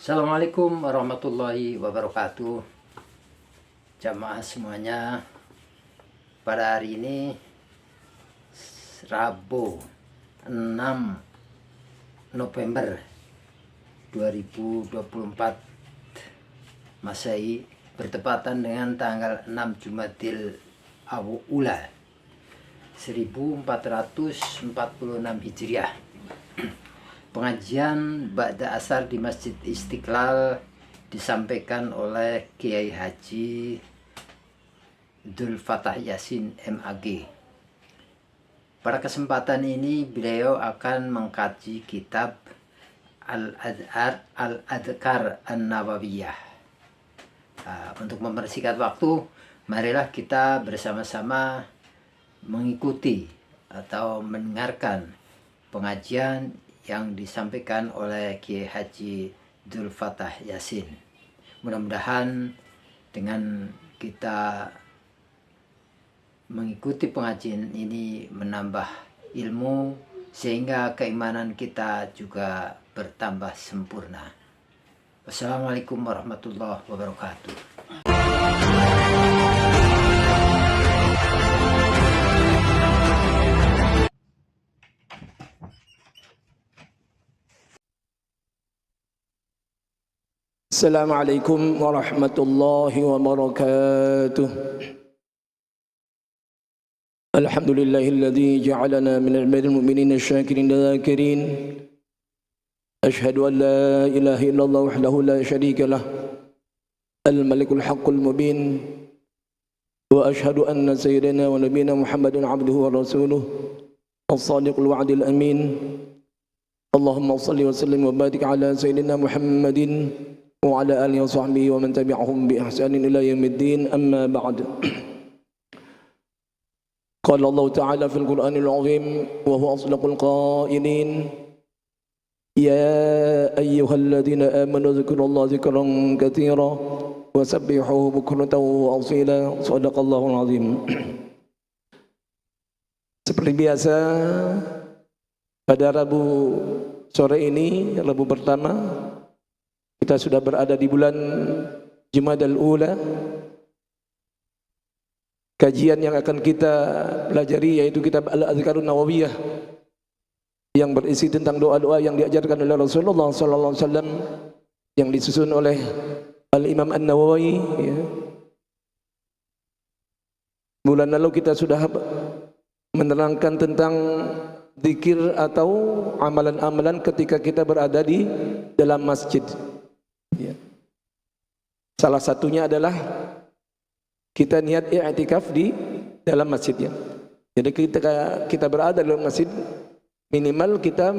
Assalamualaikum warahmatullahi wabarakatuh. Jamaah semuanya, pada hari ini Rabu 6 November 2024 Masehi, bertepatan dengan tanggal 6 Jumadil Ula 1446 Hijriah. Pengajian Ba'da Asar di Masjid Istiqlal disampaikan oleh Kiai Haji Abdul Fattah Yasin MAG. Pada kesempatan ini beliau akan mengkaji kitab Al-Adhkar An-Nawawiyah. Untuk mempersingkat waktu, marilah kita bersama-sama mengikuti atau mendengarkan pengajian yang disampaikan oleh Kiai Haji Abdul Fattah Yasin. Mudah-mudahan dengan kita mengikuti pengajian ini menambah ilmu sehingga keimanan kita juga bertambah sempurna. Wassalamualaikum warahmatullahi wabarakatuh. Assalamualaikum warahmatullahi wabarakatuh. Alhamdulillahilladzi ja'alana min ibadil mu'minin asy-syakirin dzakirin. Asyhadu an la ilaha illallah wahdahu la syarika lah, al-malikul haqqul mubin. Wa asyhadu anna sayyidina wa nabiyyina Muhammadan 'abduhu wa rasuluh, as-sadiqul wa'dil amin. Allahumma shalli wa sallim wa barik ala sayyidina Muhammadin wa ala alihi wa sahbihi wa man tabi'ahum bi ihsanin ila yaumiddin, amma ba'd. Qala Allah Ta'ala fil Qur'anil 'azim wa huwa asdaqul qailin, ya ayyuhalladzina amanu dzkurullaha dzikran katsira wa sabbihuhu bukratan wa asila. Shadaqallahul 'azim. Seperti biasa, pada Rabu sore ini, Rabu pertama, kita sudah berada di bulan Jumadal Ula. Kajian yang akan kita pelajari yaitu kitab Al-Adhkarun Nawawiyah yang berisi tentang doa-doa yang diajarkan oleh Rasulullah SAW, yang disusun oleh Al-Imam An-Nawawi. Bulan lalu kita sudah menerangkan tentang zikir atau amalan-amalan ketika kita berada di dalam masjid. Salah satunya adalah kita niat i'tikaf di dalam masjidnya. Jadi kita berada dalam masjid, minimal kita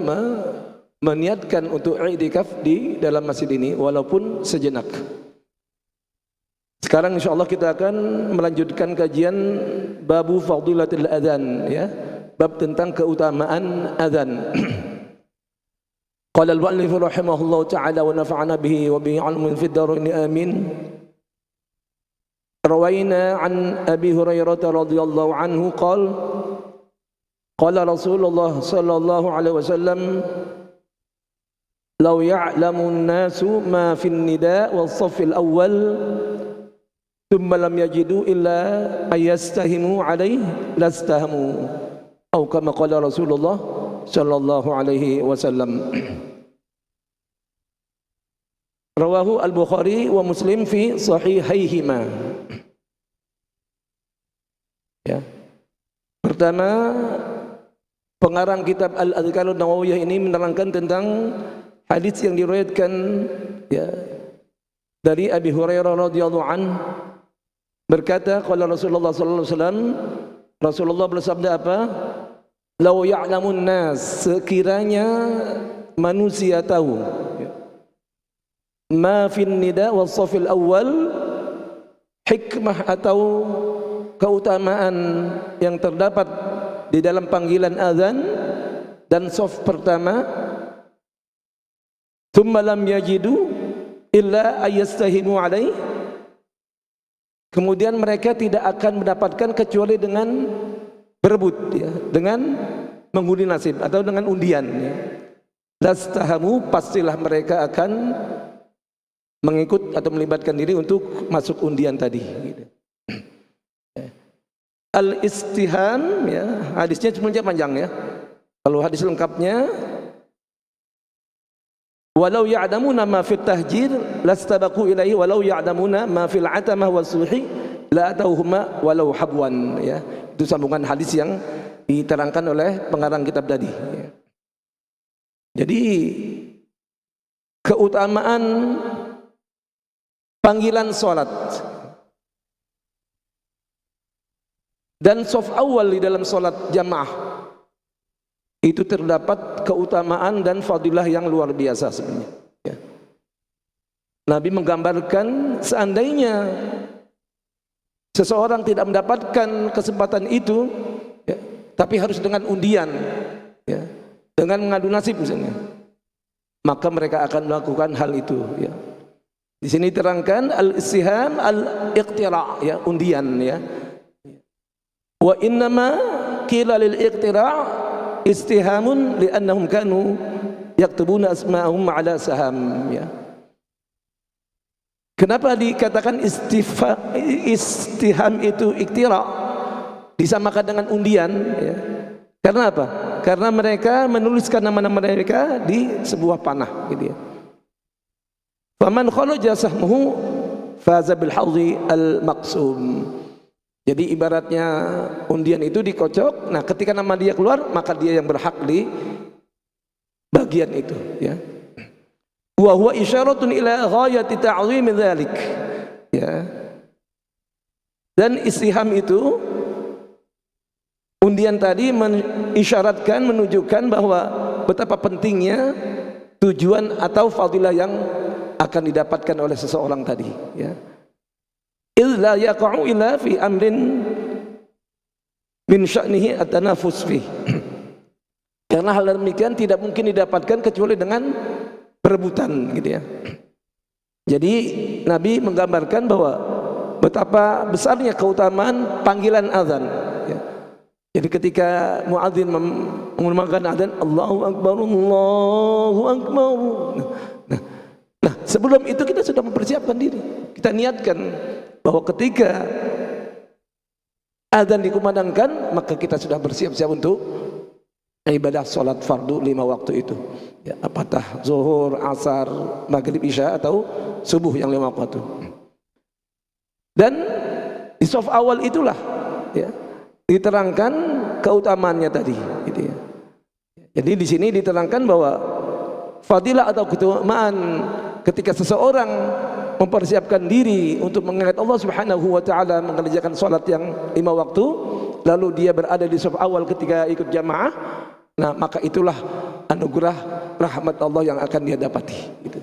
meniatkan untuk i'tikaf di dalam masjid ini walaupun sejenak. Sekarang insyaallah kita akan melanjutkan kajian babu fadilatil adzan, ya. Bab tentang keutamaan azan. Qala al-mu'allif rahimahullahu ta'ala wa nafa'ana bihi wa bihi 'ilmin fid dharain amin. Rawaina an Abi Hurairah radhiyallahu anhu qala qala Rasulullah sallallahu alaihi wasallam, law ya'lamu an-nasu ma fi an-nida' was-saff al-awwal thumma lam yajidu illa ayastahimu alaihi lastahamu, atau kama qala Rasulullah sallallahu alaihi wasallam. Rawahu Al-Bukhari wa Muslim fi sahihaihima. Ya. Pertama, pengarang kitab Al-Adhkarun Nawawiyah ini menerangkan tentang hadis yang diriwayatkan, ya, dari Abi Hurairah radhiyallahu an, berkata qala Rasulullah sallallahu alaihi wasallam, Rasulullah bersabda apa? Lau ya'lamun nas, sekiranya manusia tahu, ma fin nida was safil awal, hikmah atau keutamaan yang terdapat di dalam panggilan azan dan saf pertama, thumma lam yajidu illa ayastahimu alaih, kemudian mereka tidak akan mendapatkan kecuali dengan berebut, ya, dengan mengundi nasib atau dengan undian, ya. Lastahamu, pastilah mereka akan mengikut atau melibatkan diri untuk masuk undian tadi gitu. Al-istiham ya, hadisnya sebenarnya panjang ya. Kalau hadis lengkapnya, walau ya'lamuna ma fit tahjir lastabaqu ilaihi walau ya'lamuna ma fil atamah wasuhi la atauhuma walau habwan ya. Itu sambungan hadis yang diterangkan oleh pengarang kitab tadi ya. Jadi keutamaan panggilan salat dan shaf awal di dalam salat jamaah itu terdapat keutamaan dan fadilah yang luar biasa sebenarnya ya. Nabi menggambarkan seandainya seseorang tidak mendapatkan kesempatan itu ya, tapi harus dengan undian ya, dengan mengadu nasib misalnya, maka mereka akan melakukan hal itu ya. Di sini terangkan al-istiham al-iqtira' ya, undian ya. Wa innama qila lil iqtira' istihamun li'annahum kanu yaktubuna asma'ahum 'ala saham ya. Kenapa dikatakan istiham itu iqtira' disamakan dengan undian ya? Karena apa? Karena mereka menuliskan nama-nama mereka di sebuah panah gitu ya. Faman kharaja sahmuhu faza bil hadhi al maqsum. Jadi ibaratnya undian itu dikocok, nah ketika nama dia keluar maka dia yang berhak di bagian itu ya. Wa huwa isyaratun ila ghayati ta'zim dzalik ya. Dan istiham itu undian tadi mengisyaratkan, menunjukkan bahwa betapa pentingnya tujuan atau fadilah yang akan didapatkan oleh seseorang tadi ya. Illa yaqa'u illa fi amrin min sya'nihi at-tanafus fi. Karena hal demikian tidak mungkin didapatkan kecuali dengan perebutan gitu ya. Jadi Nabi menggambarkan bahwa betapa besarnya keutamaan panggilan azan ya. Jadi ketika muadzin mengumandangkan azan, Allahu Akbar, Allahu Akbar. Nah, sebelum itu kita sudah mempersiapkan diri. Kita niatkan bahwa ketika azan dikumandangkan, maka kita sudah bersiap-siap untuk ibadah salat fardu 5 waktu itu. Ya, apatah zuhur, asar, maghrib, isya atau subuh yang 5 waktu. Dan di shaf awal itulah ya, diterangkan keutamaannya tadi gitu ya. Jadi di sini diterangkan bahwa fadilah atau keutamaan ketika seseorang mempersiapkan diri untuk mengingat Allah Subhanahu wa taala, mengerjakan salat yang 5 waktu, lalu dia berada di shaf awal ketika ikut jamaah, nah maka itulah anugerah rahmat Allah yang akan dia dapati gitu.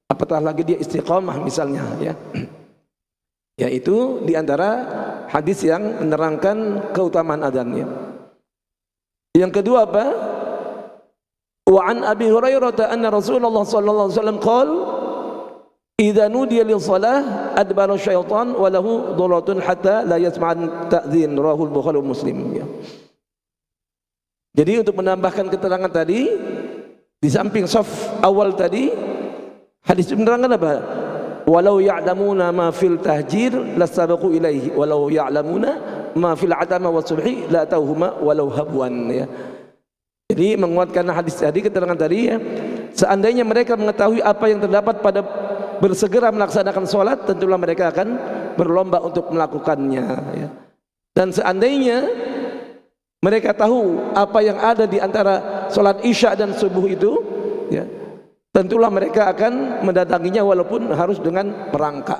Apatah lagi dia istiqamah misalnya ya. Yaitu di antara hadis yang menerangkan keutamaan adzan ya. Yang kedua apa? Wa an Abi Hurairah anna Rasulullah sallallahu alaihi wasallam qala idza nudiya lis salah adbara syaitan wa lahu dhulatun hatta la yasma'an ta'dzin, rawahu Bukhari wa Muslim ya. Jadi untuk menambahkan keterangan tadi, di samping shaf awal tadi, hadis menerangkan apa? Walau ya'lamuna ma fil tahjir lasabaqu ilaihi walau ya'lamuna ma fil atama wasubhi la tauhuma walau habwan ya. Jadi menguatkan hadis tadi, keterangan tadi ya, seandainya mereka mengetahui apa yang terdapat pada bersegera melaksanakan sholat, tentulah mereka akan berlomba untuk melakukannya ya. Dan seandainya mereka tahu apa yang ada di antara sholat isya dan subuh itu ya, tentulah mereka akan mendatanginya walaupun harus dengan merangkak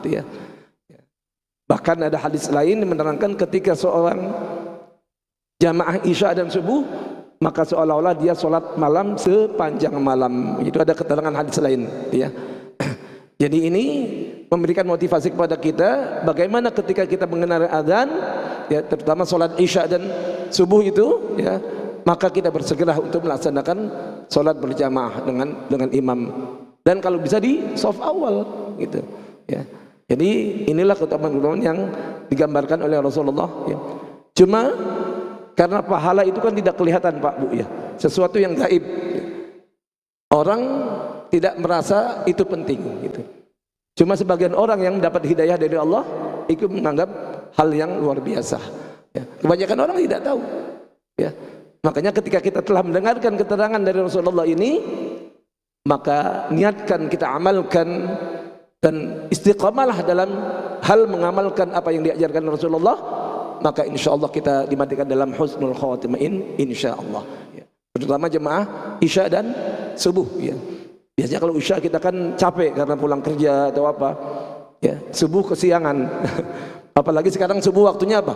gitu ya. Bahkan ada hadis lain yang menerangkan ketika seorang jamaah isya dan subuh, maka seolah-olah dia sholat malam sepanjang malam. Itu ada keterangan hadis lain ya. Jadi ini memberikan motivasi kepada kita bagaimana ketika kita mengenal azan ya, terutama sholat isya dan subuh itu ya, maka kita bersegera untuk melaksanakan sholat berjamaah dengan imam, dan kalau bisa di shaf awal gitu ya. Jadi inilah keutamaan yang digambarkan oleh Rasulullah ya. Cuma karena pahala itu kan tidak kelihatan Pak Bu ya, sesuatu yang gaib. Orang tidak merasa itu penting gitu. Cuma sebagian orang yang dapat hidayah dari Allah itu menganggap hal yang luar biasa ya. Kebanyakan orang tidak tahu ya. Makanya ketika kita telah mendengarkan keterangan dari Rasulullah ini, maka niatkan, kita amalkan, dan istiqamalah dalam hal mengamalkan apa yang diajarkan Rasulullah, maka insya Allah kita dimatikan dalam husnul khawatimah insya Allah ya. Terutama jemaah isya dan subuh ya. Biasanya kalau isya kita kan capek karena pulang kerja atau apa ya, subuh kesiangan apalagi sekarang subuh waktunya apa,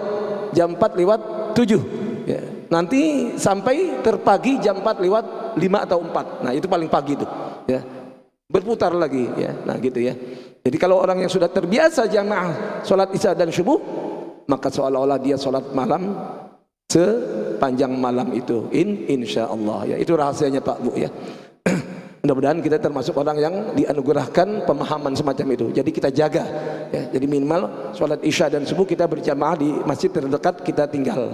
jam 4 lewat 7 ya. Nanti sampai terpagi jam 4 lewat 5 atau 4. Nah itu paling pagi itu ya, berputar lagi ya. Nah gitu ya. Jadi kalau orang yang sudah terbiasa jamaah sholat isya dan subuh, maka seolah-olah dia sholat malam sepanjang malam itu insya Allah ya. Itu rahasianya Pak Bu ya. Mudah-mudahan kita termasuk orang yang dianugerahkan pemahaman semacam itu. Jadi kita jaga ya. Jadi minimal sholat isya dan subuh kita berjamaah di masjid terdekat kita tinggal.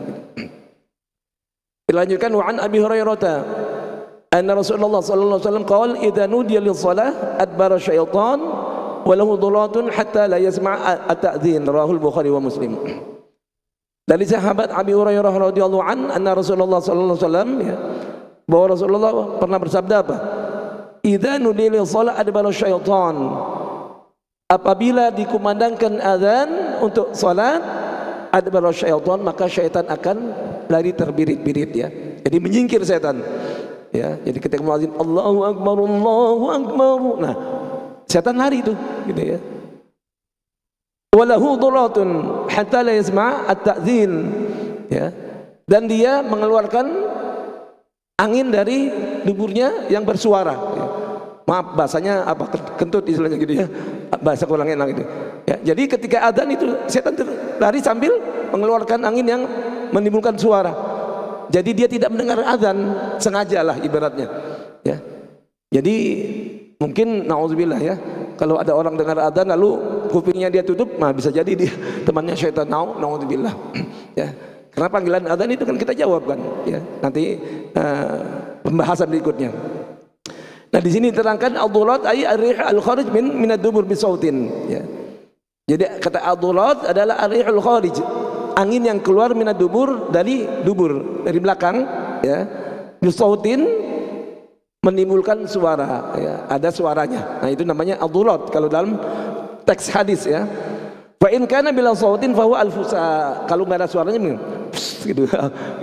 Dilanjutkan, wa an Abi Hurairah anna Rasulullah sallallahu alaihi wasallam qala idza nudiya lis-shalah adbara syaitan wa lahu dhulatun hatta la yasma' at-ta'dzin, rawahul Bukhari wa Muslim. Dari sahabat Abi Hurairah radhiyallahu an anna Rasulullah sallallahu alaihi wasallam ya, bahwa Rasulullah pernah bersabda apa? Idza nudiya lis-shalah adbara syaitan, apabila dikumandangkan azan untuk salat, adbara syaitan, maka syaitan akan lari terbirit-birit ya. Jadi menyingkir setan ya. Jadi ketika muadzin Allahu akbar Allahu akbar, nah setan lari itu gitu ya. Walahu dhuratun hatta la yasma' at-ta'dzin ya. Dan dia mengeluarkan angin dari duburnya yang bersuara ya. Maaf bahasanya apa, kentut istilahnya gitu ya, bahasa kurang enak gitu ya. Jadi ketika adzan itu setan lari sambil mengeluarkan angin yang menimbulkan suara. Jadi dia tidak mendengar adzan, sengajalah ibaratnya ya. Jadi mungkin naudzubillah ya, kalau ada orang dengar adzan lalu kupingnya dia tutup, nah bisa jadi dia temannya syaitan. Naudzubillah ya. Karena panggilan adzan itu kan kita jawab kan ya. Nanti pembahasan berikutnya. Nah di sini diterangkan ad-dhulat ay ar-rih al-kharij min ad-dubur bi sautin ya. Jadi kata ad-dhulat adalah ar-rih al-kharij, angin yang keluar min ad-dubur, dari dubur, dari belakang ya, bi sautin, menimbulkan suara ya, ada suaranya. Nah itu namanya ad-dhulat kalau dalam teks hadis ya. Fa in kana bila sautin fa huwa al-fusa, kalau enggak ada suaranya gitu.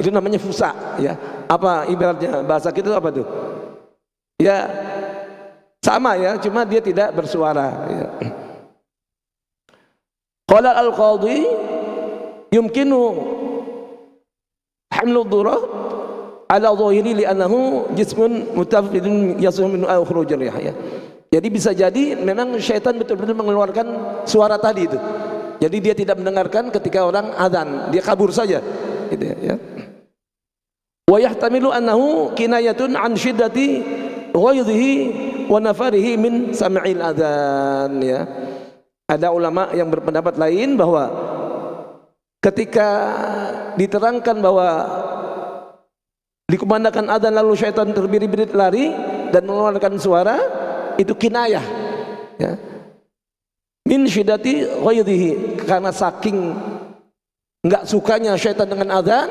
Itu namanya fusa ya. Apa ibaratnya bahasa kita apa tuh? Ya sama ya, cuma dia tidak bersuara ya. Qala al-qadhi yumkinu hamlu dhurat ala dhahiri li'annahu jismun mutafidun yasuh min akhruj rih ya. Jadi bisa jadi memang syaitan betul-betul mengeluarkan suara tadi itu. Jadi dia tidak mendengarkan ketika orang azan, dia kabur saja gitu ya. Wa yahtamilu annahu kinayatun an syiddati ghaidhihi wa nafarihi min sam'il adzan ya. Ada ulama yang berpendapat lain bahwa ketika diterangkan bahwa dikumandangkan adzan lalu syaitan terbirit-birit lari dan mengeluarkan suara, itu kinayah ya. Min syiddati ghaidhihi, karena saking enggak sukanya syaitan dengan adzan,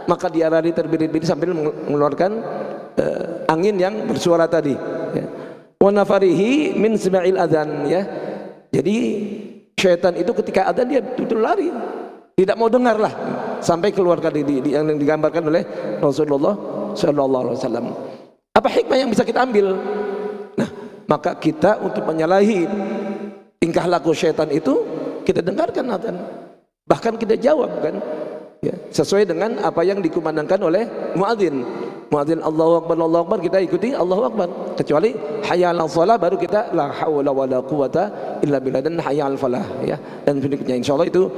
maka dia lari terbirit-birit sambil mengeluarkan angin yang bersuara tadi ya. Wa nafarihi min sam'il adzan ya. Jadi syaitan itu ketika adzan dia betul lari, tidak mau dengar lah sampai keluar tadi yang digambarkan oleh Rasulullah sallallahu alaihi wasallam. Apa hikmah yang bisa kita ambil? Nah, maka kita untuk menyalahi tingkah laku syaitan itu, kita dengarkan adzan, bahkan kita jawab kan ya, sesuai dengan apa yang dikumandangkan oleh muadzin. Muadzin Allahu akbar Allahu akbar, kita ikuti Allahu akbar, kecuali hayya 'alas shalah baru kita la haula wala quwata illa billah, dan hayya 'alal falah ya. Dan berikutnya insyaallah itu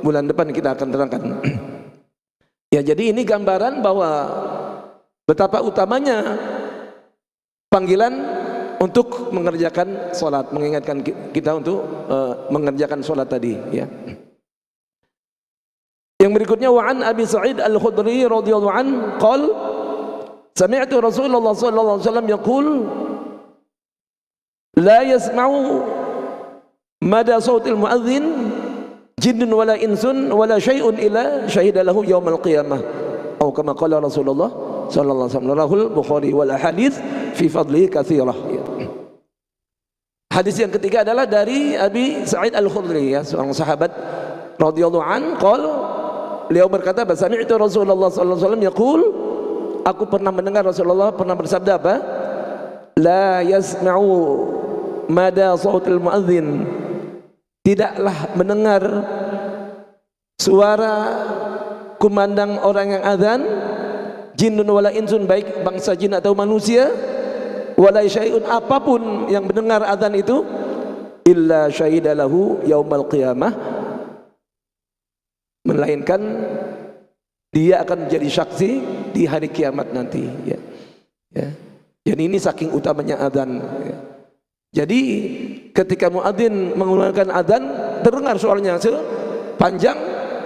bulan depan kita akan terangkan. Ya, jadi ini gambaran bahwa betapa utamanya panggilan untuk mengerjakan salat, mengingatkan kita untuk mengerjakan salat tadi ya. Yang berikutnya, wa an Abi Sa'id Al-Khudri radhiyallahu an qala sami'tu Rasulullah sallallahu alaihi wasallam yaqul la yasma'u mada sautil muadzin jinnun wala insun wala syai'un illa syahida lahu yaumal qiyamah atau kama qala Rasulullah sallallahu alaihi wasallam. Rahul Bukhari wal ahadits fi fadlihi katsirah. Hadis yang ketiga adalah dari Abi Sa'id Al-Khudri, ya, seorang sahabat radhiyallahu an, beliau berkata, "Sami'tu Rasulullah sallallahu alaihi wasallam yaqul," aku pernah mendengar Rasulullah pernah bersabda apa? "La yasma'u mada sautil muadzin," tidaklah mendengar suara kumandang orang yang azan, jinnun wala insun, baik bangsa jin atau manusia, wala syai'un, apapun yang mendengar azan itu, illa syahida lahu yaumal qiyamah, melainkan dia akan menjadi saksi di hari kiamat nanti, ya. Jadi ini saking utamanya azan, ya. Jadi ketika muadzin mengeluarkan azan, terdengar suaranya sepanjang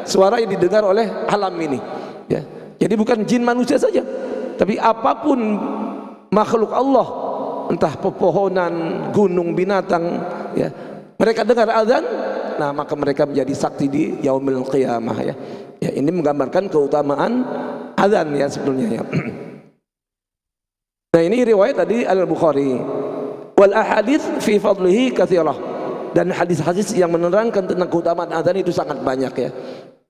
suara yang didengar oleh alam ini, ya. Jadi bukan jin manusia saja, tapi apapun makhluk Allah, entah pepohonan, gunung, binatang, ya, mereka dengar azan, nah maka mereka menjadi saksi di yaumil qiyamah, ya. Ya, ini menggambarkan keutamaan azan, ya, sebetulnya, ya. Nah, ini riwayat tadi Al-Bukhari. Wal ahadits fi fadlihi katsirah, dan hadis-hadis yang menerangkan tentang keutamaan azan itu sangat banyak, ya.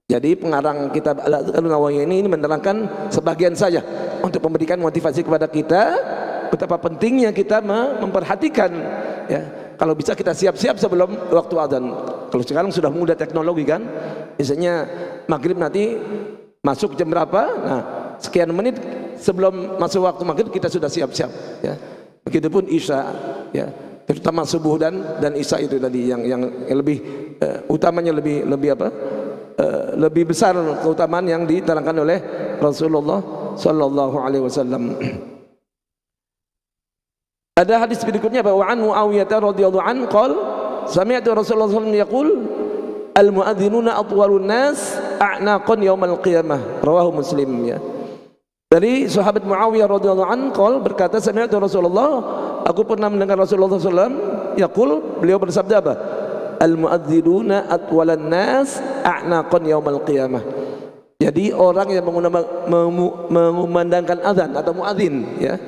Jadi pengarang kitab Al-Nawawi ini menerangkan sebagian saja untuk memberikan motivasi kepada kita betapa pentingnya kita memperhatikan, ya. Kalau bisa kita siap-siap sebelum waktu azan. Kalau sekarang sudah mudah teknologi, kan, misalnya maghrib nanti masuk jam berapa, nah sekian menit sebelum masuk waktu maghrib kita sudah siap-siap, ya. Begitupun isya, ya, terutama subuh dan isya itu tadi yang lebih utamanya lebih apa, lebih besar keutamaan yang diterangkan oleh Rasulullah sallallahu alaihi wasallam. Ada hadis berikutnya bahwa an Muawiyah radhiyallahu an qala sami'tu Rasulullah sallallahu alaihi wasallam yaqul al muadzinuna atwalun nas a'naqan yaumal qiyamah, rawahu Muslim, ya. Dari sahabat Muawiyah radhiyallahu an berkata, sami'tu Rasulullah, aku pernah mendengar Rasulullah sallallahu alaihi wasallam yaqul, beliau bersabda apa? Al muadzinuna atwalan nas a'naqan yaumal qiyamah. Jadi orang yang mengumandangkan azan atau muadzin, ya,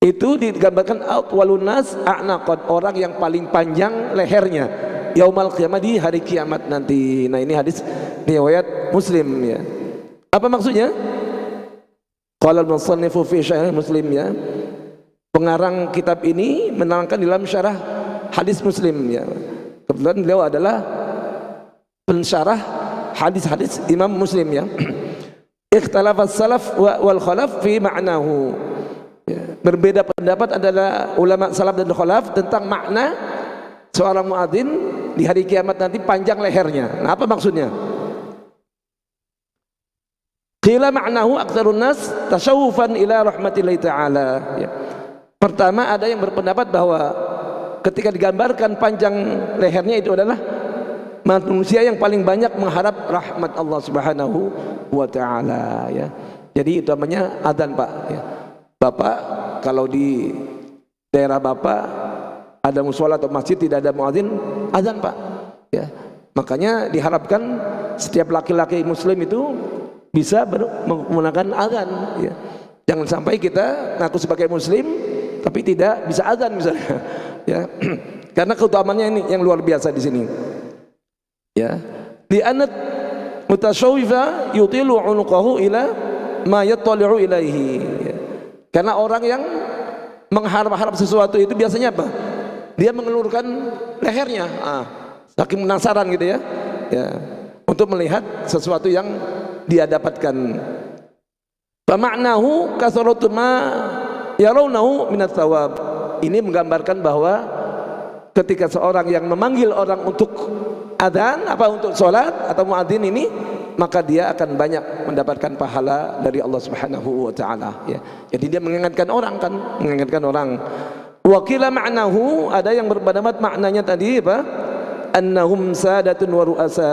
itu digambarkan atwalun nas a'naqan, orang yang paling panjang lehernya yaumal qiyamah, di hari kiamat nanti. Nah, ini hadis riwayat Muslim, ya. Apa maksudnya? Qala al-musannifu fi syarh Muslim, ya. Pengarang kitab ini menerangkan dalam syarah hadis Muslim, ya. Kebetulan beliau adalah pensyarah hadis-hadis Imam Muslim, ya. Ikhtalafas salaf wal khalaf fi ma'nahu, ya. Berbeda pendapat adalah ulama salaf dan khalaf tentang makna seorang muadzin di hari kiamat nanti panjang lehernya. Nah, apa maksudnya? Qila ma'nahu aktsarun nas tasyawufan ila rahmatillahi ta'ala, ya. Pertama, ada yang berpendapat bahwa ketika digambarkan panjang lehernya itu adalah manusia yang paling banyak mengharap rahmat Allah Subhanahu wa ta'ala, ya. Jadi itu namanya adzan, Pak, ya. Bapak kalau di daerah Bapak ada mushola atau masjid tidak ada muadzin, adzan, Pak, ya. Makanya diharapkan setiap laki-laki muslim itu bisa menggunakan azan, ya. Jangan sampai kita ngaku sebagai muslim tapi tidak bisa azan misalnya, ya. Karena keutamaannya ini yang luar biasa di sini, ya. Di anat mutasawwifa yutilu unuqahu ila ma yattali'u ilaihi, ya. Karena orang yang mengharap-harap sesuatu itu biasanya apa? Dia mengelurkan lehernya, saking penasaran gitu, ya, ya, untuk melihat sesuatu yang dia dapatkan. Fama'nahu kasaratu ma yarawnahu minat thawab. Ini menggambarkan bahwa ketika seorang yang memanggil orang untuk adzan, apa untuk salat atau muadzin ini, maka dia akan banyak mendapatkan pahala dari Allah Subhanahu wa taala, ya. Jadi dia mengingatkan orang, kan, mengingatkan orang. Wa qila ma'nahu, ada yang berpendapat maknanya tadi apa? Annahum sadatun wa ru'asa,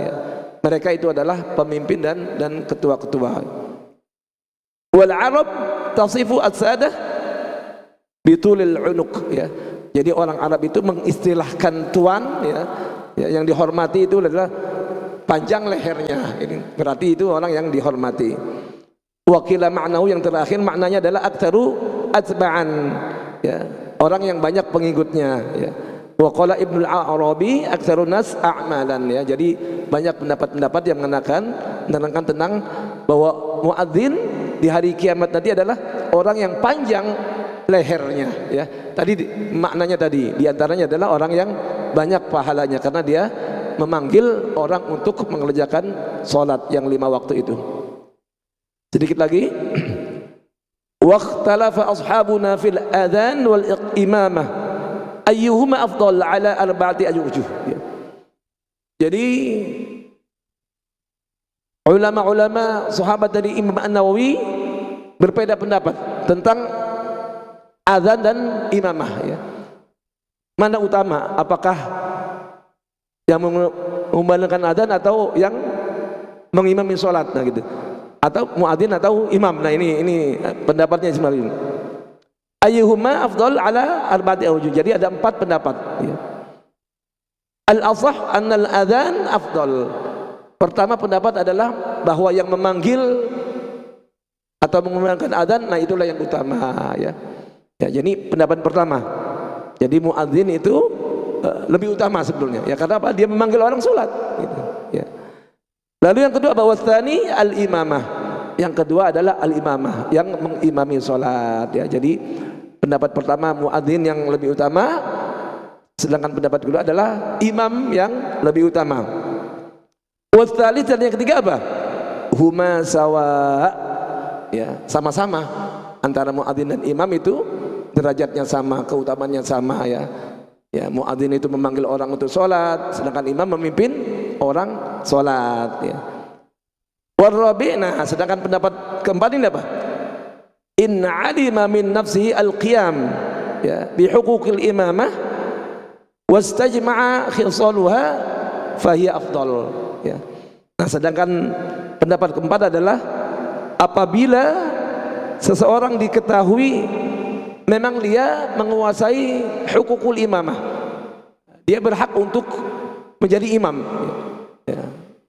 ya. Mereka itu adalah pemimpin dan ketua-ketua. Wal Arab tasifu as-sadah bitulil unuq, ya. Jadi orang Arab itu mengistilahkan tuan, ya, yang dihormati itu adalah panjang lehernya. Ini berarti itu orang yang dihormati. Wakila maknahu, yang terakhir maknanya adalah aktsaru atba'an, ya, orang yang banyak pengikutnya, ya. Wa qala Ibnu al-Arabi aktsarun nas a'malan, ya. Jadi banyak pendapat-pendapat yang menerangkan tentang bahwa muadzin di hari kiamat nanti adalah orang yang panjang lehernya, ya. Tadi maknanya tadi diantaranya adalah orang yang banyak pahalanya karena dia memanggil orang untuk mengerjakan salat yang 5 waktu itu. Sedikit lagi. Waqtalafa ashabuna fil adzan wal imamah ayyuhuma afdal ala arba'ati awjuh. Jadi ulama-ulama sahabat dari Imam An-Nawawi berbeda pendapat tentang azan dan imamah, ya. Mana utama? Apakah yang mengumandangkan azan atau yang mengimami salat, nah gitu. Atau muadzin atau imam. Nah ini pendapatnya sebenarnya. Ayyuhuma afdal ala arba'ati awjuh. Jadi ada 4 pendapat, ya. Al-ashah anna al-adzan afdal. Pertama pendapat adalah bahwa yang memanggil atau mengumandangkan adzan, nah itulah yang utama, ya. Ya, jadi pendapat pertama. Jadi muadzin itu lebih utama sebetulnya, ya, karena apa? Dia memanggil orang salat, gitu, ya. Lalu yang kedua bahwa tsani al-imamah. Yang kedua adalah al-imamah, yang mengimami salat, ya. Jadi pendapat pertama muadzin yang lebih utama, sedangkan pendapat kedua adalah imam yang lebih utama. Watsali, dan yang ketiga apa? Huma sawa, ya, sama-sama antara muadzin dan imam itu derajatnya sama, keutamaannya sama, ya. Ya, muadzin itu memanggil orang untuk salat, sedangkan imam memimpin orang salat, ya. Warabi'na, sedangkan pendapat keempat ini apa? Inna alima min nafsihi al-qiyam, ya, bi huquqil imamah wastajma'a khisaluha fahiya afdal, ya. Nah, sedangkan pendapat keempat adalah apabila seseorang diketahui memang dia menguasai hukukul imamah, dia berhak untuk menjadi imam, ya.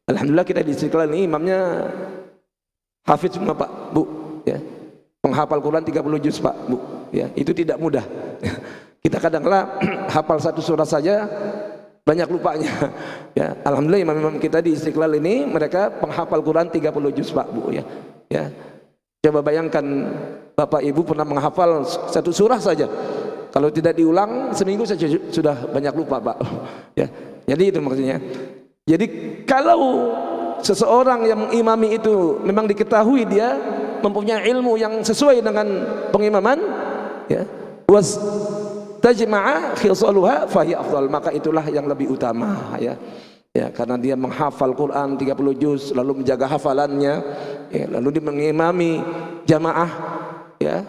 Alhamdulillah kita di Istiqlal ini imamnya hafiz semua, Pak, Bu, ya. Penghafal Quran 30 juz, Pak, Bu, ya. Itu tidak mudah. Kita kadang-kala hafal satu surah saja banyak lupanya, ya. Alhamdulillah imam-imam kita di Istiqlal ini mereka penghafal Quran 30 juz, Pak, Bu, ya. Ya. Coba bayangkan Bapak Ibu pernah menghafal satu surah saja, kalau tidak diulang seminggu saja sudah banyak lupa, Pak, ya. Jadi itu maksudnya. Jadi kalau seseorang yang mengimami itu memang diketahui dia mempunyai ilmu yang sesuai dengan pengimaman, ya, was tajma'a khisaluha fahiya afdal, maka itulah yang lebih utama, ya. Ya, karena dia menghafal Quran 30 juz lalu menjaga hafalannya, ya, lalu dia mengimami jamaah, ya.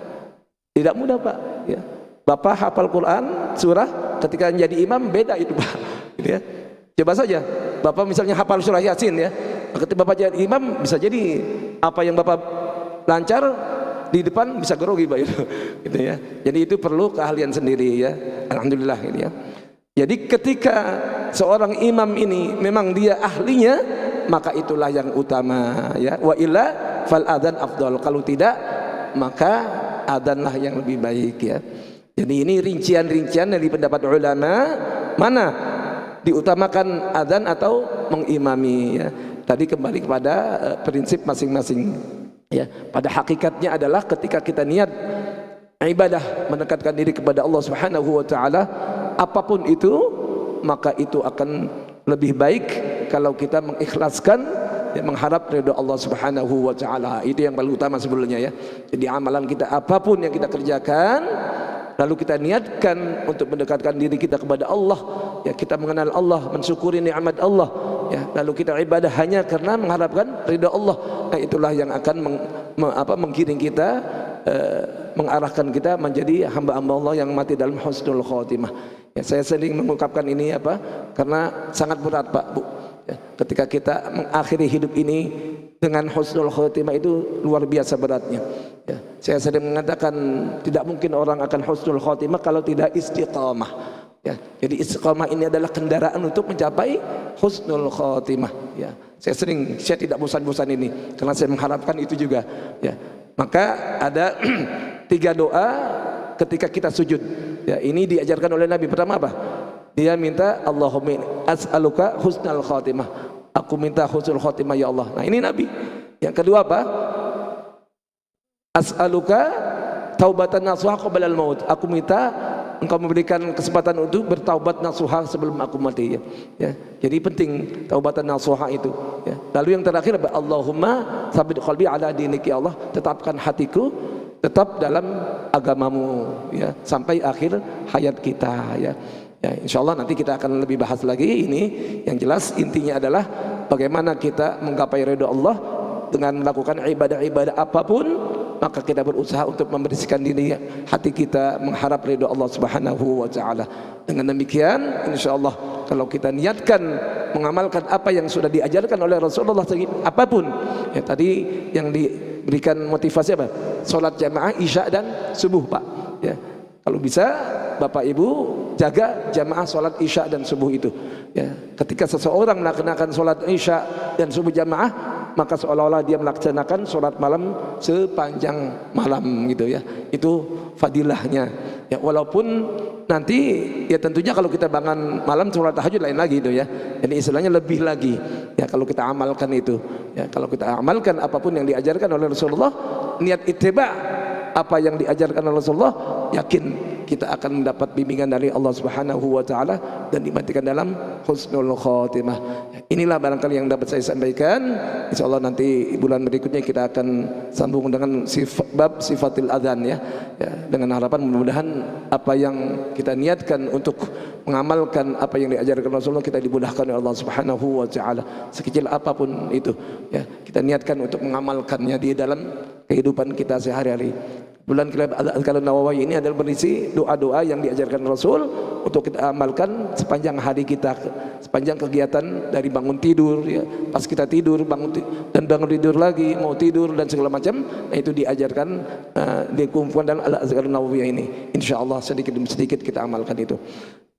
Tidak mudah, Pak, ya. Bapak hafal Quran surah ketika menjadi imam beda itu, Pak, gitu, ya. Coba saja Bapak misalnya hafal surah Yasin, ya, ketika Bapak jadi imam bisa jadi apa yang Bapak lancar di depan bisa grogi, Pak, itu, gitu, ya. Jadi itu perlu keahlian sendiri, ya. Alhamdulillah, ini, ya. Jadi ketika seorang imam ini memang dia ahlinya, maka itulah yang utama, ya. Wa illa fal adzan afdal, kalau tidak maka adzanlah yang lebih baik, ya. Jadi ini rincian-rincian dari pendapat ulama, mana diutamakan adzan atau mengimami, ya. Tadi kembali kepada prinsip masing-masing, ya. Pada hakikatnya adalah ketika kita niat ibadah mendekatkan diri kepada Allah Subhanahu wa taala, apapun itu, maka itu akan lebih baik kalau kita mengikhlaskan, ya, mengharap ridha Allah Subhanahu wa taala. Itu yang paling utama sebetulnya, ya. Jadi amalan kita apapun yang kita kerjakan lalu kita niatkan untuk mendekatkan diri kita kepada Allah, ya, kita mengenal Allah, mensyukuri nikmat Allah, ya, lalu kita ibadah hanya karena mengharapkan ridha Allah. Nah, itulah yang akan menggiring kita, mengarahkan kita menjadi hamba-hamba Allah yang mati dalam husnul khotimah. Ya, saya sering mengungkapkan ini karena sangat berat, Pak, Bu, ya, ketika kita mengakhiri hidup ini dengan husnul khotimah itu luar biasa beratnya, ya. Saya sering mengatakan tidak mungkin orang akan husnul khotimah kalau tidak istiqamah. Ya, jadi istiqamah ini adalah kendaraan untuk mencapai husnul khotimah. Ya, saya tidak bosan-bosan ini karena saya mengharapkan itu juga. Ya, maka ada 3 doa ketika kita sujud. Ya, ini diajarkan oleh Nabi. Pertama apa? Dia minta Allahumma as'aluka husnul khotimah. Aku minta husnul khotimah ya Allah. Nah, ini Nabi. Yang kedua apa? As'aluka taubatan nasuha qabla al-maut. Aku minta engkau memberikan kesempatan untuk bertaubat nasuha sebelum aku mati. Ya. Jadi penting taubatan nasuha itu. Ya. Lalu yang terakhir, Allahumma tsabbit qalbi ala dinik ya Allah, tetapkan hatiku tetap dalam agamamu ya sampai akhir hayat kita ya. Ya, insyaallah nanti kita akan lebih bahas lagi ini. Yang jelas intinya adalah bagaimana kita menggapai ridha Allah dengan melakukan ibadah-ibadah apapun. Maka kita berusaha untuk membersihkan diri hati kita mengharap ridha Allah Subhanahu wa taala. Dengan demikian insyaallah kalau kita niatkan mengamalkan apa yang sudah diajarkan oleh Rasulullah apapun ya, tadi yang diberikan motivasi apa? Salat jamaah Isya dan subuh, Pak. Ya. Kalau bisa Bapak Ibu jaga jamaah salat Isya dan subuh itu. Ya. Ketika seseorang melaksanakan salat Isya dan subuh jamaah, maka seolah-olah dia melaksanakan sholat malam sepanjang malam gitu ya. Itu fadilahnya ya, walaupun nanti ya tentunya kalau kita bangun malam sholat tahajud lain lagi itu ya. Jadi istilahnya lebih lagi ya kalau kita amalkan itu ya. Kalau kita amalkan apapun yang diajarkan oleh Rasulullah, niat ittiba apa yang diajarkan oleh Rasulullah, yakin kita akan mendapat bimbingan dari Allah Subhanahu wa taala dan dimatikan dalam husnul khotimah. Inilah barangkali yang dapat saya sampaikan. Insyaallah nanti bulan berikutnya kita akan sambung dengan bab sifatil adzan ya. Ya, dengan harapan mudah-mudahan apa yang kita niatkan untuk mengamalkan apa yang diajarkan Rasulullah kita dimudahkan oleh Allah Subhanahu wa taala. Sekecil apapun itu ya, kita niatkan untuk mengamalkannya di dalam kehidupan kita sehari-hari. Bulan Al-Azkar Nawawi ini adalah berisi doa-doa yang diajarkan Rasul untuk kita amalkan sepanjang hari kita, sepanjang kegiatan dari bangun tidur ya, pas kita tidur bangun tidur lagi, mau tidur dan segala macam. Nah, itu diajarkan dikumpulkan dalam Al-Azkar Nawawi ini. Insyaallah sedikit demi sedikit kita amalkan itu.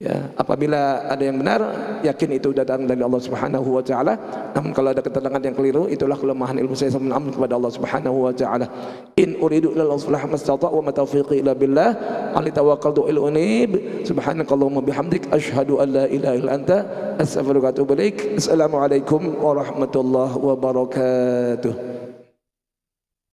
Ya, apabila ada yang benar, yakin itu datang dari Allah Subhanahu wa taala. Namun kalau ada keterangan yang keliru, itulah kelemahan ilmu saya sama kepada Allah Subhanahu wa taala. In uridu illa al-islah mastata' wa ma taufiqi illa billah. Ali tawakkaltu il unib. Subhanakallahumma bihamdik asyhadu an la ilaha illa anta astaghfiruka wa atubu ilaik. Assalamualaikum warahmatullahi wabarakatuh.